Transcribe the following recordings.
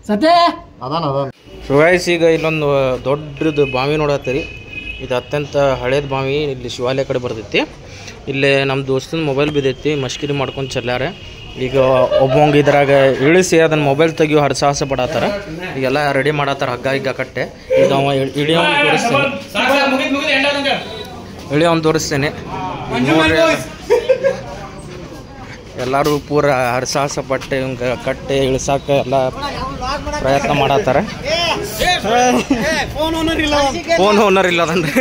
ಸತ್ಯ ಸುಗಾಯಿಸಿ ಈಗ ಇಲ್ಲೊಂದು ದೊಡ್ಡದು ಬಾವಿ ನೋಡತ್ತೀರಿ. ಇದು ಅತ್ಯಂತ ಹಳೇದು ಬಾವಿ. ಇಲ್ಲಿ ಶಿವಾಲಯ ಕಡೆ ಬರ್ತೈತಿ. ಇಲ್ಲೇ ನಮ್ಮ ದೋಸ್ತನ ಮೊಬೈಲ್ ಬಿದ್ದೈತಿ, ಮಷ್ಕಿರಿ ಮಾಡ್ಕೊಂಡು ಚೆಲ್ಲಾರೆ. ಈಗ ಒಬ್ಬಂಗೆ ಇದ್ರಾಗ ಇಳಿಸಿ ಅದನ್ನ ಮೊಬೈಲ್ ತೆಗಿಯೋ ಹರಸಾಹಸ ಪಡತ್ತಾರ. ಈಗೆಲ್ಲ ರೆಡಿ ಮಾಡತ್ತಾರ, ಹಗ್ಗ ಈಗ ಕಟ್ಟೆ. ಈಗ ಅವ ಇಳಿಯೋನ್ ತೋರಿಸ್ತೇನೆ. ನೋಡ್ರಿ, ಎಲ್ಲರೂ ಪೂರ ಹರಸಾಹಸ ಪಟ್ಟೆ ಇವಂಗೆ ಕಟ್ಟೆ ಇಳಿಸಾಕ ಎಲ್ಲ ಪ್ರಯತ್ನ ಮಾಡತ್ತಾರ. ಫೋನ್ ಓನರ್ ಇಲ್ಲ ಅದನ್ರಿ.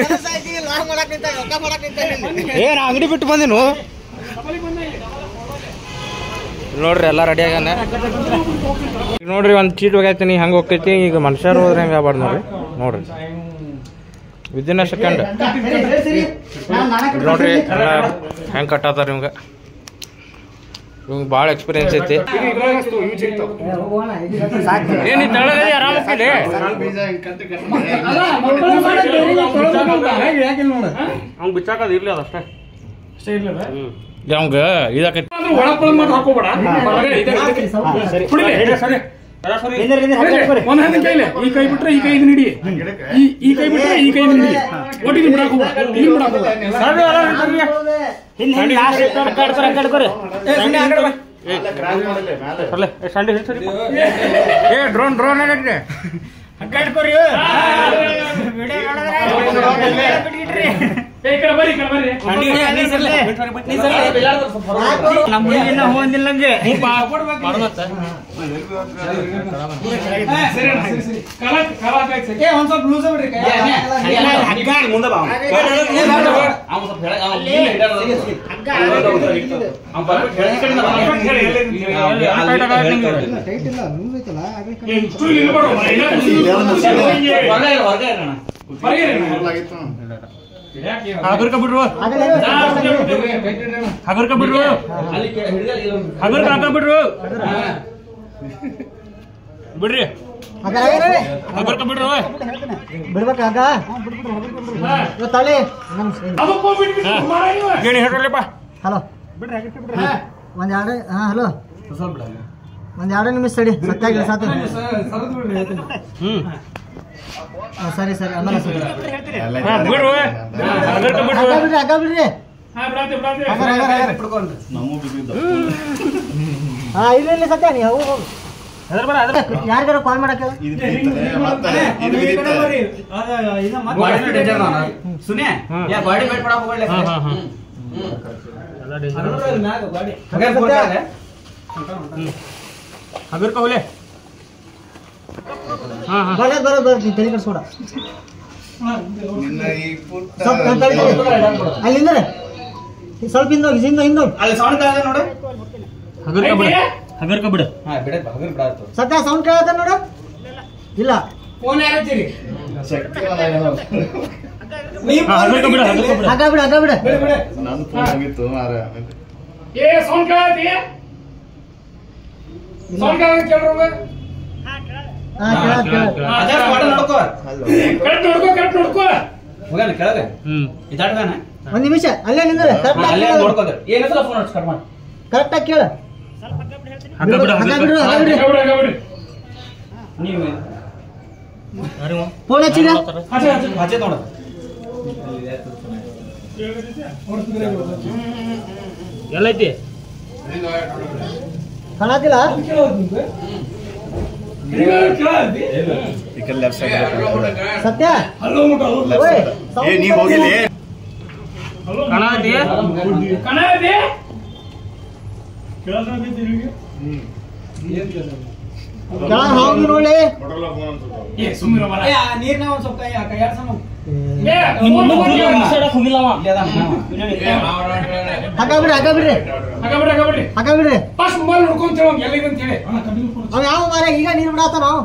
ಏನ್ ಅಂಗಡಿ ಬಿಟ್ಟು ಬಂದಿನು ನೋಡ್ರಿ, ಎಲ್ಲ ರೆಡಿ ಆಗ್ಯಾನ. ಈಗ ನೋಡ್ರಿ, ಒಂದು ಚೀಟ್ ಹೋಗೈತೀನಿ, ಹೆಂಗೆ ಹೋಗ್ತೈತಿ. ಈಗ ಮನುಷ್ಯರು ಹೋದ್ರೆ ಹೆಂಗೆ ಆಗ್ಬಾರ್ದು ನೋಡ್ರಿ. ನೋಡ್ರಿ ವಿದಿನ್ ಅ ಸೆಕೆಂಡ್ ನೋಡ್ರಿ ಎಲ್ಲ ಹೆಂಗೆ ಕಟ್ಟಾತಾರ. ಇವಂಗೆ ಭಾಳ ಎಕ್ಸ್ಪೀರಿಯನ್ಸ್ ಐತಿ. ಅವ್ನು ಬಿಚ್ಚಾಕದ ಇರ್ಲಿ, ಅದಷ್ಟೇ ಅವಂಗ ಇದಾಕೈತಿ. ಒಂದ್ ಹಂದಿನ ಕೈಲೆ ಈ ಕೈ ಬಿಟ್ರೆ ಈ ಕೈ ಹಿಡಿ, ಈ ಕೈ ಬಿಟ್ರೆ ಈ ಕೈ ಹಿಡಿ. ಒಟ್ಟಿಗೆ ಬಿಡಾಕ ಡ್ರೋನ್ ಡ್ರೋನ್ ಹಗ್ಗಾಡ್ಕೋರಿ. ಹಗರ್ಕ ಬಿಡ್ರು, ಹಗರ್ಕ ಬಿಡ್ರು, ಹಗರ್ಕ ಹಾಕ ಬಿಡ್ರು, ಬಿಡ್ರಿ, ಹಗರ್ಕ ಬಿಡ್ರು, ಬಿಡ್ಬೇಕಾಗ ಹೇಳಿ ಹೇಳ್ರಲ್ಲಪ್ಪ. ಹಲೋ, ಒಂದ್ ಎರಡು ಹಲೋ, ಒಂದ್ 2 ನಿಮಿಷ ತಡಿ. ಸತ್ಯಾಗಿಲ್ಲ ಸಾಕು. ಸರಿ ಸರಿ, ಆಮೇಲೆ ಸರಿ ಬಿಡ್ರು, ಹಗ್ಗ ಬಿಡ್ರಿ. ಹಾ ಇಲ್ಲ ಸತ್ಯ, ನೀ ಹೋಗು. ಯಾರಿಗಾರ ಕಾಲ್ ಮಾಡಕ್ಕೆ ಹಗರ್ಕ ಹೋಲೆ. ಬರೋದು ತಲೆ ಕಟ್ಸ್ಕೊಡ. ಅಲ್ಲಿಂದ ಸ್ವಲ್ಪ ಹಿಂದೋಗಿ ಹಿಂದೋಗಿ ಅಲ್ಲಿ ಸೌಂಡ್ ಕೇಳದ ನೋಡು. ಹಗರ್ಕ ಬಿಡ, ಹಗರ್ಕ ಬಿಡು. ಸತ್ಯ ಸೌಂಡ್ ಕೇಳತ್ತ ನೋಡು. ಇಲ್ಲ ಫೋನ್ ಯಾರು ಹಚ್ಚಿರಿ? ಹಗ್ಗ ಬಿಡು, ಹಗ್ಗ ಬಿಡು. ನಂದು ಫೋನ್ ಆಗಿತ್ತು ಮಾರ. ಏ ಸೌಂಡ್ ಕೇಳತಿ? ಸೌಂಡ್ ಕೇಳದ ಕೇಳ್ರೋಗ. ಒಂದ್ ನಿಮಿಷ ಅಲ್ಲೇ ನಿಂದ್ರೆ ಕರೆಕ್ಟ್ ಆಗಿ ಕೇಳ. ಫೋನ್ ಹಚ್ಚಿದ ಎಲ್ಲೈತಿ ಕಾಣತಿಲ್ಲ. ಸತ್ಯ ನೀವ್ ಹೋಗಿಲ್ಲ ಹೋಗಿ ನೋಡಿ. ನೀರ್ನ ಒಂದ್ ಸ್ವಲ್ಪ ಹಗ್ಗ ಬಿಡ್ರಿ. ಫಸ್ಟ್ ಮೊಬೈಲ್ ನೋಡ್ಕೊಂತೇವ ಎಲ್ಲಿಗಂತ ಹೇಳಿ. ಅವ ಯಾವ ಮಾರ ಈಗ ನೀರ್ ಬಿಡಾತ ನಾವು.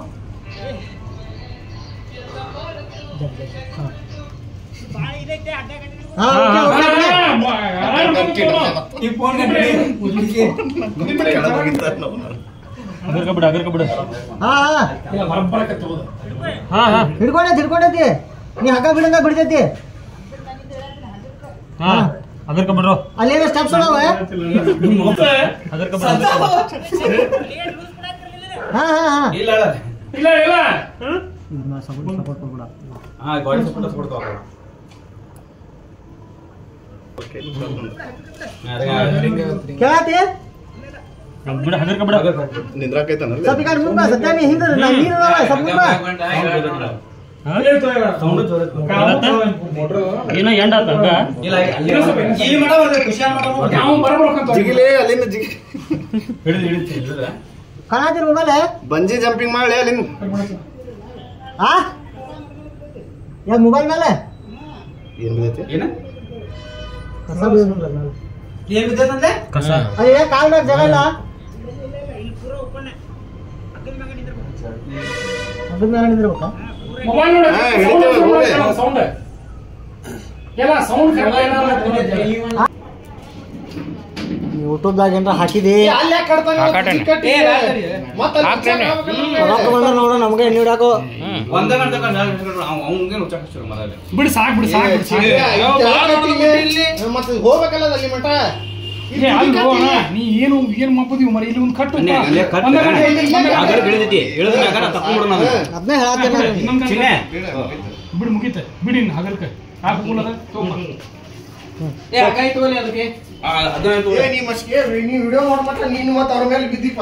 ಹಿಡ್ಕೊಂಡೈತಿ. ನೀ ಹಗ್ಗ ಬಿಡಂಗ ಬಿಡ್ತೈತಿ. ಅದಕ್ಕೆ ಬಿಡ್ರು ಅಲ್ಲೇನೋ ಸ್ಟೆಪ್ಸ್ ಅದಾವ ಅದಕ್ಕೆ ಹಾ ಹಾ ಹಾ ಇಲ್ಲ ಇಲ್ಲ ಇಲ್ಲ ಸಪೋರ್ಟ್ ಕೊಡ್ಬೇಡ ಹಾ ಗಾಡಿ ಸಪೋರ್ಟ್ ಕೊಡ್ತಾವ ಕೇಳಾತಿ ಬಿಡ ಅದಕ್ಕೆ ಬಿಡ ನಿಂದ್ರಾಕೈತಾನಲ್ಲ ಸ್ವಲ್ಪ ಈ ಕಡೆ ಮುಂದೆ ಸತ್ಯ ನೀ ಹಿಂದೆ ನೀನು ಸ್ವಲ್ಪ ಮುಂದೆ ಏನೋ ಎಂಡ್ ಆತ ಜಿಗಿಲೇ ಅಲ್ಲಿಂದ ಜಿಗಿ ಕಾಣಾತಿರ ಮೊಬೈಲ್ ಬಂಜಿ ಜಂಪಿಂಗ್ ಮಾಡಿ ಅಲ್ಲಿಂದ ಆ ಯಾ ಮೊಬೈಲ್ ಮೇಲೆ ಏನ್ ಬಿದ್ದೈತಿ ಏನ ಕಸ ಬೀಳ್ತಂದ್ರೆ ಏನ್ ಬಿದ್ದೈತಂತೆ ಕಸ ಅಯ್ಯ ಕಾಲ್ ಮೇಲೆ ಜಾಗ ಇಲ್ಲ ಅದ್ರ ಮೇಲೆ ನಿಂದಿರ್ಬೇಕಾ ಮೊಬೈಲ್ ನೋಡಿ ಸೌಂಡ್ ಎಲ್ಲ ಸೌಂಡ್ ಯೂಟ್ಯೂಬ್ದಾಗ ಏನಾರ ಹಾಕಿದಿ ರೊಕ್ಕ ಬಂದ್ರೆ ನೋಡು ನಮ್ಗೆ ಎಣ್ಣೆ ಹಿಡಾಕು ಬಿಡಿ ಸಾಕು ಬಿಡಿ ಸಾಕು ಮತ್ತೆ ಹೋಗ್ಬೇಕಲ್ಲ ಅಲ್ಲಿ ಮಠ ನೀ ಏನು ಏನ್ ಮಾಡ್ಬೋದಿವ್ ಮರ ಇಲ್ಲಿ ಒಂದು ಕಟ್ಟು ಅದನ್ನೇ ಹೇಳತ್ತೇನೆ ಬಿಡಿ ಮುಗೀತ ಬಿಡಿ ಹಗಲ್ಕ ಹಾಕುಲದ ನೀ ಮಸ್ಕೆ ನೀ ವಿಡಿಯೋ ಮಾಡ್ಮಟ್ಟ ನೀನು ಮತ್ತೆ ಅವ್ರ ಮೇಲೆ ಬಿದ್ದಿಪ್ಪ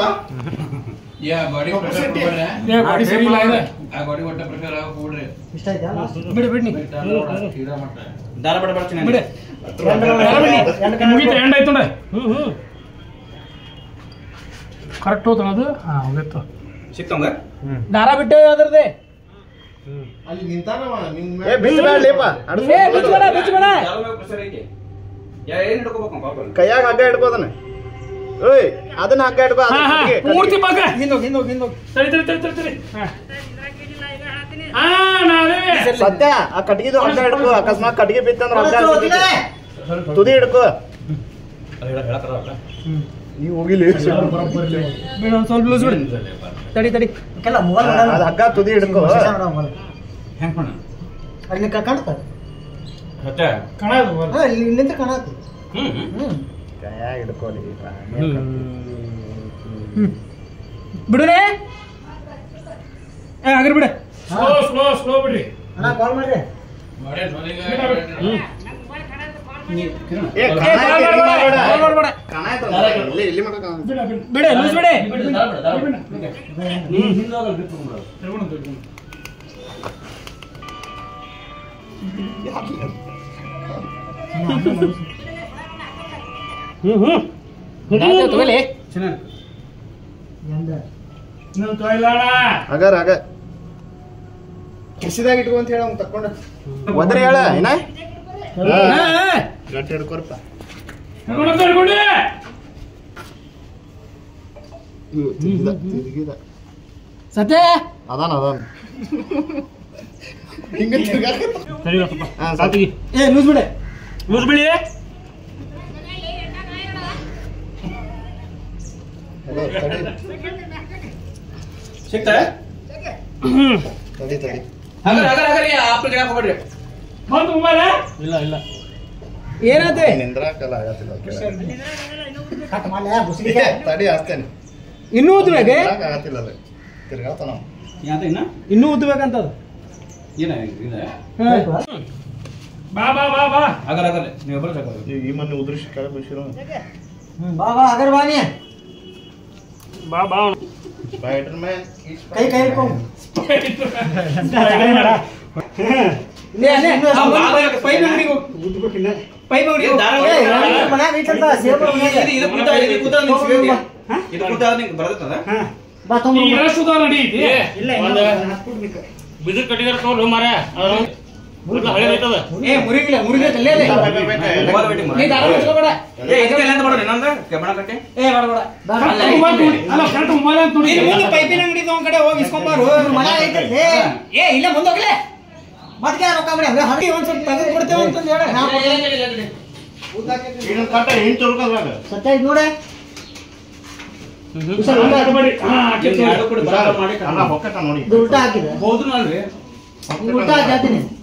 ಇಷ್ಟ ಆಯ್ತಾ ಬಿಡಿ ಬಿಡಿ ಬಿಡಿ ಮುಗೀತ ಎಂಡ್ ಆಯ್ತು ಕರೆಕ್ಟ್ ಹೋತನ ಅದು ಹೋಗಿತ್ತು ಸಿಕ್ತಂಗ ದಾರ ಬಿಟ್ಟೆ ಅದ್ರದ್ದೇ ಅಲ್ಲಿ ನಿಂತಾನವ ನಿನ್ನ ಕೈಯಾಗ ಹಗ್ಗ ಹಿಡ್ಕೋದನ ಓಯ್ ಅದನ್ನ ಹಗ್ಗ ಹಿಡ್ಕೋ ಪೂರ್ತಿ ಭಾಗ ತಡಿ ಸದ್ಯ ಆ ಕಟ್ಗಿದು ಹಗ್ಗ ಹಿಡ್ಕೋ ಅಕಸ್ಮಾತ್ ಕಟ್ಗಿ ಬಿತ್ತಂದ್ರ ಹಗ್ಗ ತುದಿ ಹಿಡ್ಕೋ ನೀವು ಹೋಗಿಲಿ ಸ್ವಲ್ಪ ಲೂಸ್ ಬಿಡಿ ತಡಿ ಕೆಲ ಮೊಬೈಲ್ ಅದ್ ಹಗ್ಗ ತುದಿ ಹಿಡ್ಕೋ ಅಲ್ಲಿ ಕಾಣ್ತ ಕಣದು ಇಲ್ಲಿಂದ ಕಾಣತ್ತು ಕೈಯಾಗ ಹಿಡ್ಕೋಲಿ ಬಿಡ್ರಿ ಆಗಿರ್ ಬಿಡ ಸ್ಲೋ ಬಿಡ್ರಿ ಅಣ್ಣ ಕಾಲ್ ಮಾಡ್ರಿ ಬಿಡ ಲೂಸ್ ಬಿಡಿ ಆಗ ಕಿಸಿದಾಗ ಇಟ್ಕೊ ಅಂತ ಹೇಳ ಅವ್ನು ತಕೊಂಡ ಒದ್ರೆ ಹೇಳ ಏನ ಗಟ್ಟಿ ಹಿಡ್ಕೊರಪ್ಪ ಸತ್ಯ ಅದಾನ ಹಿಂಗ ಏ ಲೂಸ್ ಬಿಡಿ ಸಿಕ್ತಾ ತಡಿ ಬಂದು ಮೊಬೈಲ್ ಇಲ್ಲ ಏನಾಯ್ತು ನಿಂದ್ರಾಕಲ್ಲ ಆಗತ್ತಿಲ್ಲ ಕಟ್ ಮಾಡ್ಲಾ ಬುಸಿಗೆ ತಡಿ ಹಚ್ತೇನೆ ಇನ್ನೂ ಉದ್ಬೇಕು ಆಗತ್ತಿಲ್ಲ ಅದು ತಿರ್ಗಾಡ್ತಾನ ಇನ್ನೂ ಉದ್ಬೇಕಂತದ ಬಾ ಈ ಮೊನ್ನೆ ಉದ್ರಿಸಿ ಕೆಳಗೆ ಬಿಸಿರು ಬಾ ಅಗರ್ ಬಾನಿ ಬಾ ಸ್ಪೈಡರ್ ಮ್ಯಾನ್ ಕೈ ಹಿಡ್ಕೊಂಡು ಬಿದಿರು ಕಟ್ಟಿದಾರ ತೋಲ್ ಮಾರ ಪೈಪಿನ ಅಂಗಡಿ ಕಡೆ ಹೋಗಿ ಇಸ್ಕೊಂಬಾರು ಇಲ್ಲ ಮುಂದೋಗ್ಲೆ ಮತ್ತೆ ರೊಕ್ಕ ಬಿಡಿ ಹಂಗೆ ಒಂದ್ ಸ್ವಲ್ಪ ತೆಗೆದು ಕೊಡ್ತೇವೆ ಅಂತಂದು ಹೇಳ ಸತ್ಯ ಇದು ನೋಡೆ ಹೊಕ್ಕಟ ನೋಡಿ ಇದು ಉಲ್ಟಾ ಹಾಕಿದೆ ಹೋದ್ರು ಅಲ್ರಿ ಉಲ್ಟಾ ಹಾಕಿ